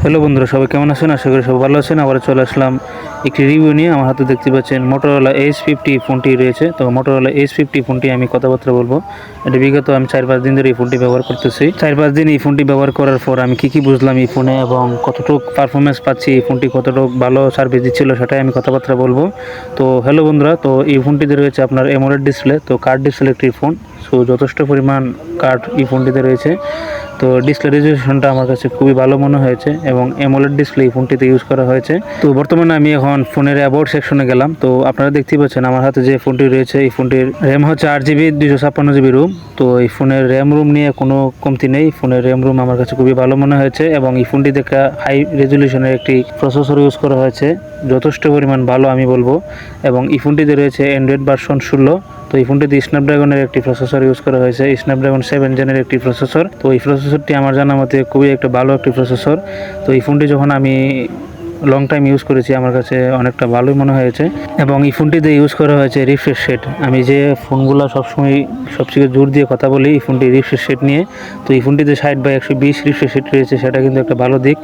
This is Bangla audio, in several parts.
হ্যালো বন্ধুরা, সবাই কেমন আছেন? আশা করি সবাই ভালো আছেন। আবার চলে আসলাম একটি রিভিউ নিয়ে। আমার হাতে দেখতে পাচ্ছেন মোটরোলা H50 ফোনটি রয়েছে। তো মোটরোলা H50 ফোনটি আমি কথাবার্তা বলবো। এটা বিগত আমি 4-5 দিন ধরে এই ফোনটি ব্যবহার করতেছি। 4-5 দিন এই ফোনটি ব্যবহার করার পর আমি কী বুঝলাম এই ফোনে এবং কতটুকু পারফরমেন্স পাচ্ছি, এই ফোনটি কতটুকু ভালো সার্ভিস দিচ্ছিল সেটাই আমি কথাবার্তা বলবো। তো হ্যালো বন্ধুরা, তো এই ফোনটিতে রয়েছে আপনার AMOLED ডিসপ্লে, তো কার্ড ডিসপ্লে একটি ফোন। সো যথেষ্ট পরিমাণ কার্ড এই ফোনটিতে রয়েছে। তো ডিসপ্লে রেজলিউশনটা আমার কাছে খুবই ভালো মনে হয়েছে এবং AMOLED ডিসপ্লে এই ফোনটিতে ইউজ করা হয়েছে। তো বর্তমানে আমি এখন ফোনের অ্যাবাউট সেকশনে গেলাম। তো আপনারা দেখতেই পাচ্ছেন আমার হাতে যে ফোনটি রয়েছে, এই ফোনটির র্যাম হচ্ছে 8GB 256GB রুম। তো এই ফোনের র্যাম রুম নিয়ে কোনো কমতি নেই। ফোনের র্যাম রুম আমার কাছে খুবই ভালো মনে হয়েছে এবং এই ফোনটিতে একটা হাই রেজলিউশনের একটি প্রসেসর ইউজ করা হয়েছে, যথেষ্ট পরিমাণ ভালো আমি বলবো। এবং এই ফোনটিতে রয়েছে অ্যান্ড্রয়েড ভার্সন 16। তো এই ফোনটিতে স্ন্যাপড্রাগনের একটি প্রসেসর ইউজ করা হয়েছে, স্ন্যাপড্রাগন 7 জেনের একটি প্রসেসর। তো এই প্রসেসরটি আমার জানা মতে খুবই একটা ভালো একটি প্রসেসর। তো এই ফোনটি যখন আমি লং টাইম ইউজ করেছি আমার কাছে অনেকটা ভালোই মনে হয়েছে। এবং এই ফোনটিতে ইউজ করা হয়েছে রিফ্রেশ রেট। আমি যে ফোনগুলো সবসময় সবচেয়ে জোর দিয়ে কথা বলি এই ফোনটি রিফ্রেশ রেট নিয়ে, তো এই ফোনটিতে 60/120 রিফ্রেশ রেট রয়েছে, সেটা কিন্তু একটা ভালো দিক।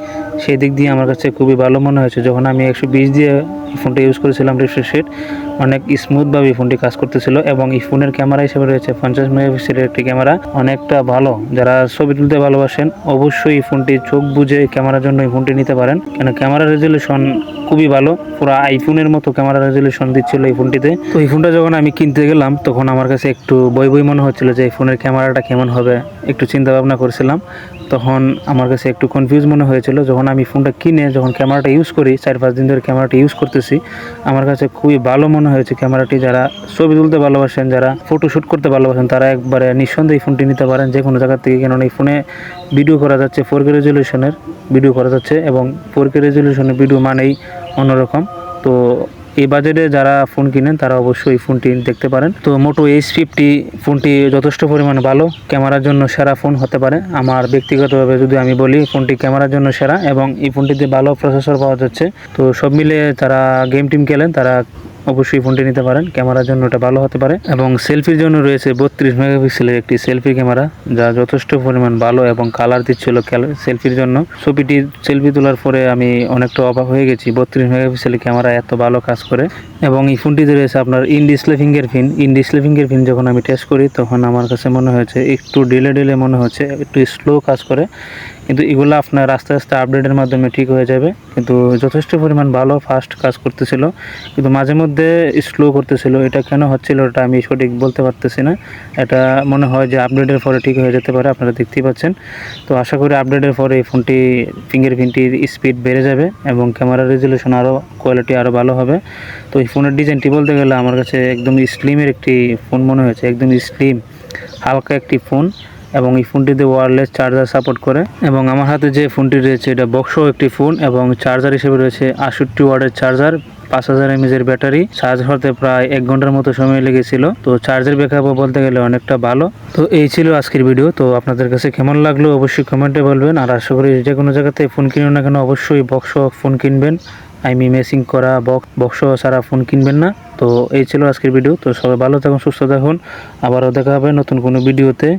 সেই দিক দিয়ে আমার কাছে খুবই ভালো মনে হয়েছে। যখন আমি 120 দিয়ে এই ফোনটা ইউজ করেছিলাম রিফ্রেশ রেট, অনেক স্মুথভাবে এই ফোনটি কাজ করতেছিল। এবং এই ফোনের ক্যামেরা হিসেবে রয়েছে 50 মেগাপিক্সেলের একটি ক্যামেরা, অনেকটা ভালো। যারা ছবি তুলতে ভালোবাসেন অবশ্যই এই ফোনটি চোখ বুঝে ক্যামেরার জন্য এই ফোনটি নিতে পারেন, কেন ক্যামেরা রেজলিউশন খুবই ভালো, পুরো আইফোনের মতো ক্যামেরা রেজলিউশন দিচ্ছিল এই ফোনটিতে। তো এই ফোনটা যখন আমি কিনতে গেলাম তখন আমার কাছে একটু বই মনে হচ্ছিল যে এই ফোনের ক্যামেরাটা কেমন হবে, একটু চিন্তা ভাবনা করেছিলাম। তখন আমার কাছে একটু কনফিউজ মনে হয়েছিল। যখন আমি ফোনটা কিনে যখন ক্যামেরাটা ইউজ করি, 4-5 দিন ধরে ক্যামেরাটা ইউজ করতেছি, আমার কাছে খুবই ভালো মনে হয়েছে ক্যামেরাটি। যারা ছবি তুলতে ভালোবাসেন, যারা ফটোশ্যুট করতে ভালোবাসেন, তারা একবারে নিঃসন্দেহে এই ফোনটি নিতে পারেন যে কোনো জায়গা থেকে। কেননা এই ফোনে ভিডিও করা যাচ্ছে 4K রেজলিউশনের ভিডিও করা যাচ্ছে এবং 4K রেজলিউশনের ভিডিও মানেই অন্যরকম। তো এই বাজেটে যারা ফোন কিনেন তারা অবশ্যই এই ফোনটি দেখতে পারেন। তো মোটো H50 ফোনটি যথেষ্ট পরিমাণে ভালো, ক্যামেরার জন্য সেরা ফোন হতে পারে। আমার ব্যক্তিগতভাবে যদি আমি বলি, ফোনটি ক্যামেরার জন্য সেরা এবং এই ফোনটিতে ভালো প্রসেসর পাওয়া যাচ্ছে। তো সব মিলে যারা গেম টিম খেলেন তারা অবশ্যই ফোনটি নিতে পারেন, ক্যামেরার জন্য এটা ভালো হতে পারে। এবং সেলফির জন্য রয়েছে 32 মেগাপিক্সেলের একটি সেলফি ক্যামেরা, যা যথেষ্ট পরিমাণ ভালো এবং কালার দিচ্ছিল সেলফির জন্য। ছবিটি সেলফি তোলার পরে আমি অনেকটা অবাক হয়ে গেছি, 32 মেগাপিক্সেলের ক্যামেরা এত ভালো কাজ করে। এবং এই ফোনটিতে রয়েছে আপনার ইন ডিসপ্লে ফিঙ্গারপ্রিন্ট। যখন আমি টেস্ট করি তখন আমার কাছে মনে হয়েছে একটু ডিলে মনে হচ্ছে, একটু স্লো কাজ করে, কিন্তু এগুলো আপনার আস্তে আস্তে আপডেটের মাধ্যমে ঠিক হয়ে যাবে। কিন্তু যথেষ্ট পরিমাণ ভালো ফাস্ট কাজ করতেছিল, কিন্তু মাঝে মধ্যে স্লো করতেছিল। এটা কেন হচ্ছিল এটা আমি সঠিক বলতে পারতেছি না। এটা মনে হয় যে আপডেটের পরে ঠিক হয়ে যেতে পারে, আপনারা দেখতেই পাচ্ছেন। তো আশা করি আপডেটের পরে এই ফোনটি ফিঙ্গারপ্রিন্টের স্পিড বেড়ে যাবে এবং ক্যামেরা রেজলিউশন আরও কোয়ালিটি আরও ভালো হবে। তো এই ফোনের ডিজাইনটি বলতে গেলে আমার কাছে একদম স্লিমের একটি ফোন মনে হয়েছে, একদম স্লিম হালকা একটি ফোন। এবং এই ফোনটিতে ওয়্যারলেস চার্জার সাপোর্ট করে। এবং আমার হাতে যে ফোনটি রয়েছে এটা বক্সও একটি ফোন এবং চার্জার হিসেবে রয়েছে 68 ওয়াটের চার্জার, 5000 mAh ব্যাটারি। চার্জ হতে প্রায় 1 ঘন্টার মতো সময় লেগেছিল। তো চার্জের ব্যাকআপও বলতে গেলে অনেকটা ভালো। তো এই ছিল আজকের ভিডিও। তো আপনাদের কাছে কেমন লাগলো অবশ্যই কমেন্টে বলবেন। আর আশা করি যে কোনো জায়গাতে ফোন কিনুন না কেন অবশ্যই বক্স ফোন কিনবেন, মেসিং করা বক্স ছাড়া ফোন কিনবেন না। তো এই ছিল আজকের ভিডিও। তো সবাই ভালো থাকুন, সুস্থ থাকুন, আবারও দেখা হবে নতুন কোনো ভিডিওতে।